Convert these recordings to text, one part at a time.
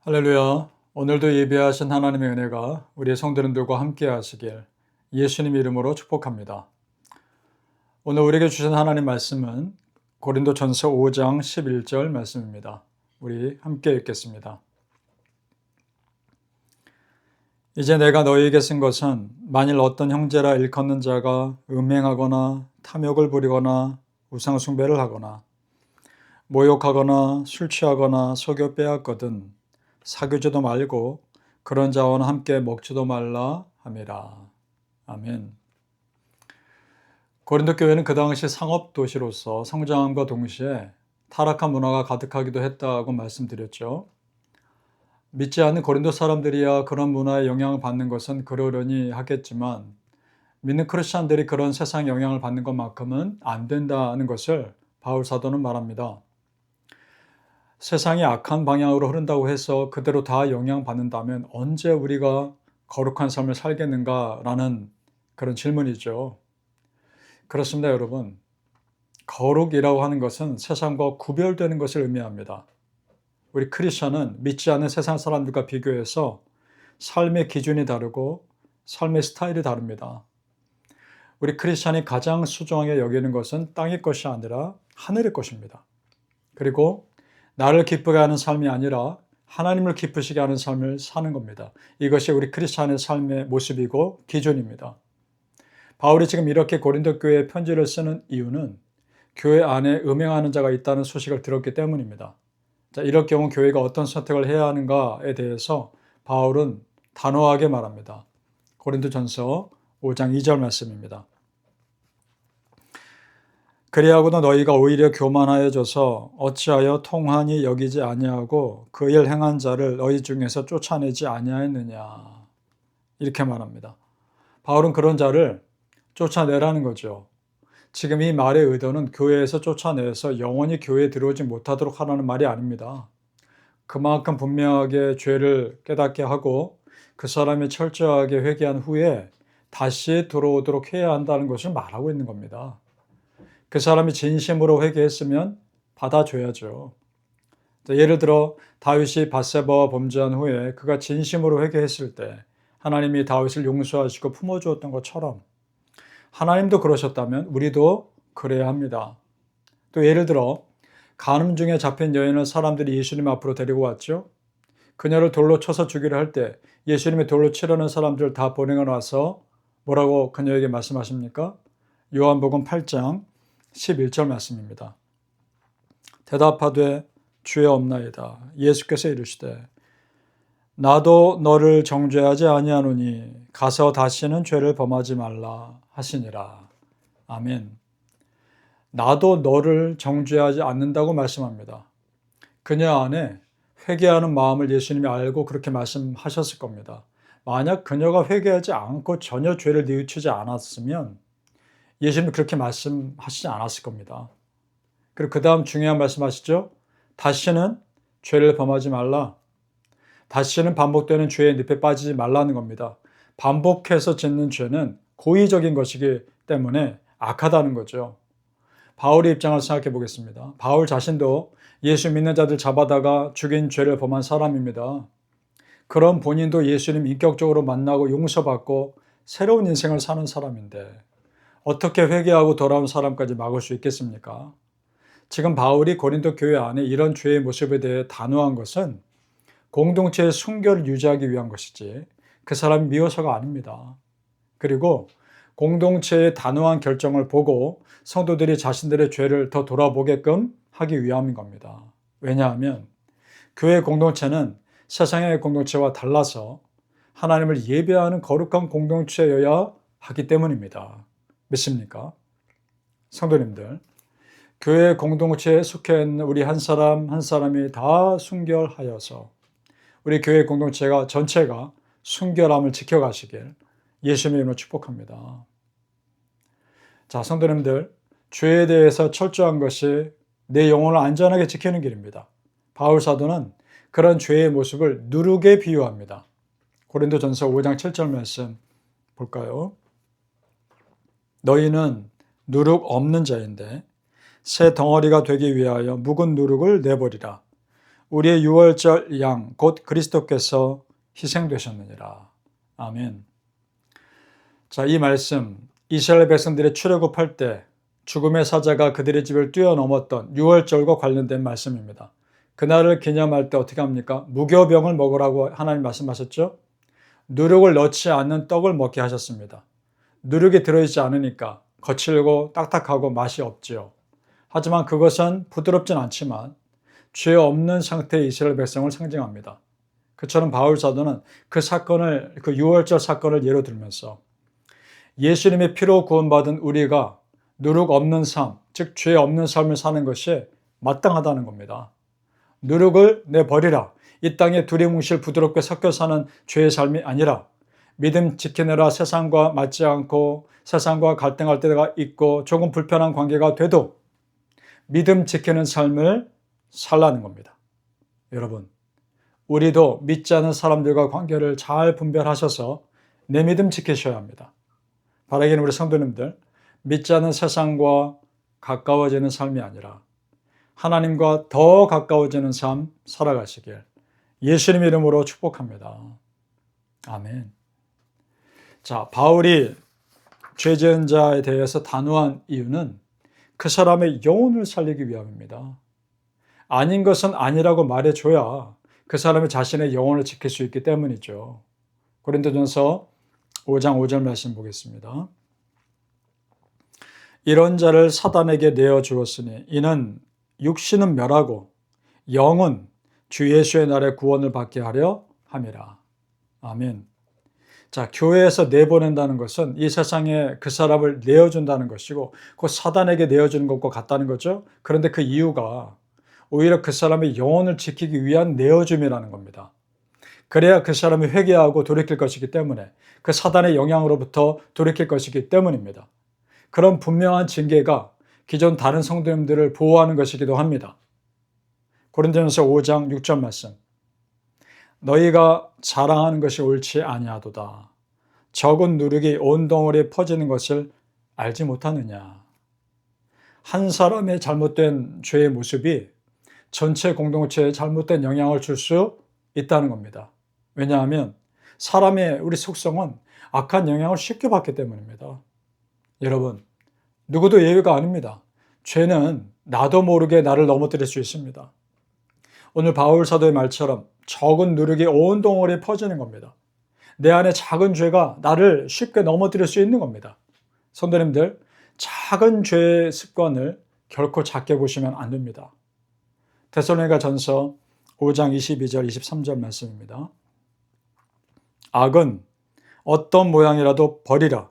할렐루야. 오늘도 예배하신 하나님의 은혜가 우리 성도님들과 함께 하시길 예수님 이름으로 축복합니다. 오늘 우리에게 주신 하나님 말씀은 고린도전서 5장 11절 말씀입니다. 우리 함께 읽겠습니다. 이제 내가 너희에게 쓴 것은 만일 어떤 형제라 일컫는 자가 음행하거나 탐욕을 부리거나 우상숭배를 하거나 모욕하거나 술 취하거나 속여 빼앗거든 사귀지도 말고 그런 자와는 함께 먹지도 말라 함이라. 아멘. 고린도 교회는 그 당시 상업 도시로서 성장함과 동시에 타락한 문화가 가득하기도 했다고 말씀드렸죠. 믿지 않는 고린도 사람들이야 그런 문화에 영향을 받는 것은 그러려니 하겠지만 믿는 크리스찬들이 그런 세상 영향을 받는 것만큼은 안 된다는 것을 바울 사도는 말합니다. 세상이 악한 방향으로 흐른다고 해서 그대로 다 영향받는다면 언제 우리가 거룩한 삶을 살겠는가라는 그런 질문이죠. 그렇습니다, 여러분. 거룩이라고 하는 것은 세상과 구별되는 것을 의미합니다. 우리 크리스천은 믿지 않는 세상 사람들과 비교해서 삶의 기준이 다르고 삶의 스타일이 다릅니다. 우리 크리스천이 가장 소중하게 여기는 것은 땅의 것이 아니라 하늘의 것입니다. 그리고 나를 기쁘게 하는 삶이 아니라 하나님을 기쁘시게 하는 삶을 사는 겁니다. 이것이 우리 크리스찬의 삶의 모습이고 기준입니다. 바울이 지금 이렇게 고린도 교회에 편지를 쓰는 이유는 교회 안에 음행하는 자가 있다는 소식을 들었기 때문입니다. 자, 이럴 경우 교회가 어떤 선택을 해야 하는가에 대해서 바울은 단호하게 말합니다. 고린도전서 5장 2절 말씀입니다. 그리하고도 너희가 오히려 교만하여져서 어찌하여 통한이 여기지 아니하고 그 일 행한 자를 너희 중에서 쫓아내지 아니하였느냐. 이렇게 말합니다. 바울은 그런 자를 쫓아내라는 거죠. 지금 이 말의 의도는 교회에서 쫓아내서 영원히 교회에 들어오지 못하도록 하라는 말이 아닙니다. 그만큼 분명하게 죄를 깨닫게 하고 그 사람이 철저하게 회개한 후에 다시 들어오도록 해야 한다는 것을 말하고 있는 겁니다. 그 사람이 진심으로 회개했으면 받아줘야죠. 예를 들어 다윗이 밧세바와 범죄한 후에 그가 진심으로 회개했을 때 하나님이 다윗을 용서하시고 품어주었던 것처럼 하나님도 그러셨다면 우리도 그래야 합니다. 또 예를 들어 간음 중에 잡힌 여인을 사람들이 예수님 앞으로 데리고 왔죠. 그녀를 돌로 쳐서 죽이려 할 때 예수님이 돌로 치려는 사람들을 다 보내고 나서 뭐라고 그녀에게 말씀하십니까? 요한복음 8장 11절 말씀입니다. 대답하되 주여 없나이다. 예수께서 이르시되 나도 너를 정죄하지 아니하노니 가서 다시는 죄를 범하지 말라 하시니라. 아멘. 나도 너를 정죄하지 않는다고 말씀합니다. 그녀 안에 회개하는 마음을 예수님이 알고 그렇게 말씀하셨을 겁니다. 만약 그녀가 회개하지 않고 전혀 죄를 뉘우치지 않았으면 예수님이 그렇게 말씀하시지 않았을 겁니다. 그리고 그 다음 중요한 말씀하시죠. 다시는 죄를 범하지 말라. 다시는 반복되는 죄의 늪에 빠지지 말라는 겁니다. 반복해서 짓는 죄는 고의적인 것이기 때문에 악하다는 거죠. 바울의 입장을 생각해 보겠습니다. 바울 자신도 예수 믿는 자들 잡아다가 죽인 죄를 범한 사람입니다. 그런 본인도 예수님 인격적으로 만나고 용서받고 새로운 인생을 사는 사람인데 어떻게 회개하고 돌아온 사람까지 막을 수 있겠습니까? 지금 바울이 고린도 교회 안에 이런 죄의 모습에 대해 단호한 것은 공동체의 순결을 유지하기 위한 것이지 그 사람이 미워서가 아닙니다. 그리고 공동체의 단호한 결정을 보고 성도들이 자신들의 죄를 더 돌아보게끔 하기 위함인 겁니다. 왜냐하면 교회 공동체는 세상의 공동체와 달라서 하나님을 예배하는 거룩한 공동체여야 하기 때문입니다. 믿습니까? 성도님들, 교회 공동체에 속해 있는 우리 한 사람 한 사람이 다 순결하여서 우리 교회 공동체가 전체가 순결함을 지켜가시길 예수님의 이름으로 축복합니다. 자, 성도님들, 죄에 대해서 철저한 것이 내 영혼을 안전하게 지키는 길입니다. 바울 사도는 그런 죄의 모습을 누룩에 비유합니다. 고린도전서 5장 7절 말씀 볼까요? 너희는 누룩 없는 자인데 새 덩어리가 되기 위하여 묵은 누룩을 내버리라. 우리의 유월절 양 곧 그리스도께서 희생되셨느니라. 아멘. 자, 이 말씀 이스라엘 백성들의 출애굽할 때 죽음의 사자가 그들의 집을 뛰어넘었던 유월절과 관련된 말씀입니다. 그날을 기념할 때 어떻게 합니까? 무교병을 먹으라고 하나님 말씀하셨죠? 누룩을 넣지 않는 떡을 먹게 하셨습니다. 누룩이 들어있지 않으니까 거칠고 딱딱하고 맛이 없지요. 하지만 그것은 부드럽진 않지만 죄 없는 상태의 이스라엘 백성을 상징합니다. 그처럼 바울 사도는 그 유월절 사건을 예로 들면서 예수님의 피로 구원받은 우리가 누룩 없는 삶, 즉 죄 없는 삶을 사는 것이 마땅하다는 겁니다. 누룩을 내버리라. 이 땅에 두리뭉실 부드럽게 섞여 사는 죄의 삶이 아니라 믿음 지키느라 세상과 맞지 않고 세상과 갈등할 때가 있고 조금 불편한 관계가 돼도 믿음 지키는 삶을 살라는 겁니다. 여러분, 우리도 믿지 않는 사람들과 관계를 잘 분별하셔서 내 믿음 지키셔야 합니다. 바라기는 우리 성도님들, 믿지 않는 세상과 가까워지는 삶이 아니라 하나님과 더 가까워지는 삶 살아가시길 예수님 이름으로 축복합니다. 아멘. 자, 바울이 죄 지은 자에 대해서 단호한 이유는 그 사람의 영혼을 살리기 위함입니다. 아닌 것은 아니라고 말해줘야 그 사람이 자신의 영혼을 지킬 수 있기 때문이죠. 고린도전서 5장 5절 말씀 보겠습니다. 이런 자를 사단에게 내어주었으니 이는 육신은 멸하고 영은 주 예수의 날에 구원을 받게 하려 함이라. 아멘. 자, 교회에서 내보낸다는 것은 이 세상에 그 사람을 내어준다는 것이고 그 사단에게 내어주는 것과 같다는 거죠. 그런데 그 이유가 오히려 그 사람의 영혼을 지키기 위한 내어줌이라는 겁니다. 그래야 그 사람이 회개하고 돌이킬 것이기 때문에 그 사단의 영향으로부터 돌이킬 것이기 때문입니다. 그런 분명한 징계가 기존 다른 성도님들을 보호하는 것이기도 합니다. 고린도전서 5장 6절 말씀. 너희가 자랑하는 것이 옳지 아니하도다. 적은 누룩이 온 덩어리에 퍼지는 것을 알지 못하느냐. 한 사람의 잘못된 죄의 모습이 전체 공동체에 잘못된 영향을 줄 수 있다는 겁니다. 왜냐하면 사람의 우리 속성은 악한 영향을 쉽게 받기 때문입니다. 여러분, 누구도 예외가 아닙니다. 죄는 나도 모르게 나를 넘어뜨릴 수 있습니다. 오늘 바울 사도의 말처럼 적은 누룩이 온 덩어리에 퍼지는 겁니다. 내 안에 작은 죄가 나를 쉽게 넘어뜨릴 수 있는 겁니다. 성도님들, 작은 죄의 습관을 결코 작게 보시면 안 됩니다. 데살로니가 전서 5장 22절 23절 말씀입니다. 악은 어떤 모양이라도 버리라.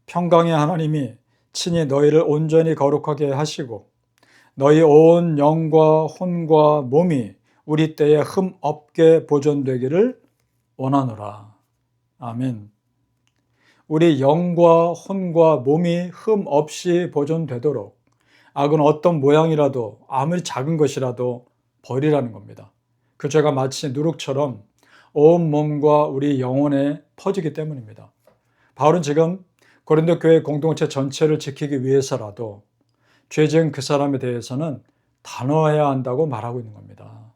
평강의 하나님이 친히 너희를 온전히 거룩하게 하시고 너희 온 영과 혼과 몸이 우리 때에 흠 없게 보존되기를 원하노라. 아멘. 우리 영과 혼과 몸이 흠 없이 보존되도록 악은 어떤 모양이라도 아무리 작은 것이라도 버리라는 겁니다. 그 죄가 마치 누룩처럼 온 몸과 우리 영혼에 퍼지기 때문입니다. 바울은 지금 고린도 교회 공동체 전체를 지키기 위해서라도 죄 지은 그 사람에 대해서는 단호해야 한다고 말하고 있는 겁니다.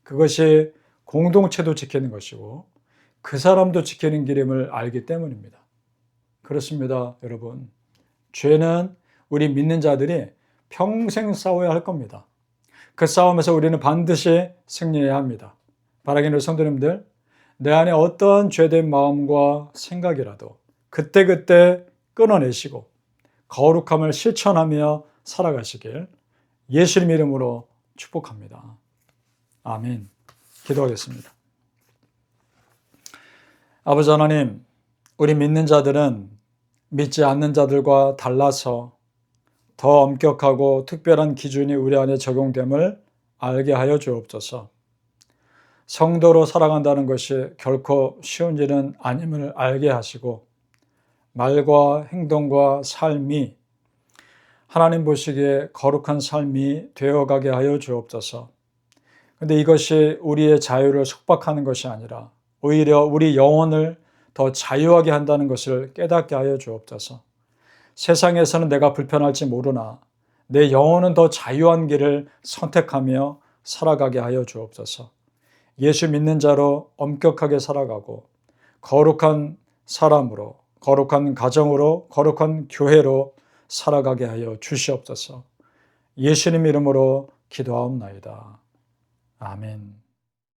그것이 공동체도 지키는 것이고 그 사람도 지키는 길임을 알기 때문입니다. 그렇습니다, 여러분. 죄는 우리 믿는 자들이 평생 싸워야 할 겁니다. 그 싸움에서 우리는 반드시 승리해야 합니다. 바라기는 성도님들, 내 안에 어떠한 죄된 마음과 생각이라도 그때그때 끊어내시고 거룩함을 실천하며 살아가시길 예수님 이름으로 축복합니다. 아멘. 기도하겠습니다. 아버지 하나님, 우리 믿는 자들은 믿지 않는 자들과 달라서 더 엄격하고 특별한 기준이 우리 안에 적용됨을 알게 하여 주옵소서. 성도로 살아간다는 것이 결코 쉬운 일은 아님을 알게 하시고 말과 행동과 삶이 하나님 보시기에 거룩한 삶이 되어가게 하여 주옵소서. 그런데 이것이 우리의 자유를 속박하는 것이 아니라 오히려 우리 영혼을 더 자유하게 한다는 것을 깨닫게 하여 주옵소서. 세상에서는 내가 불편할지 모르나 내 영혼은 더 자유한 길을 선택하며 살아가게 하여 주옵소서. 예수 믿는 자로 엄격하게 살아가고 거룩한 사람으로, 거룩한 가정으로, 거룩한 교회로 살아가게 하여 주시옵소서. 예수님 이름으로 기도하옵나이다. 아멘.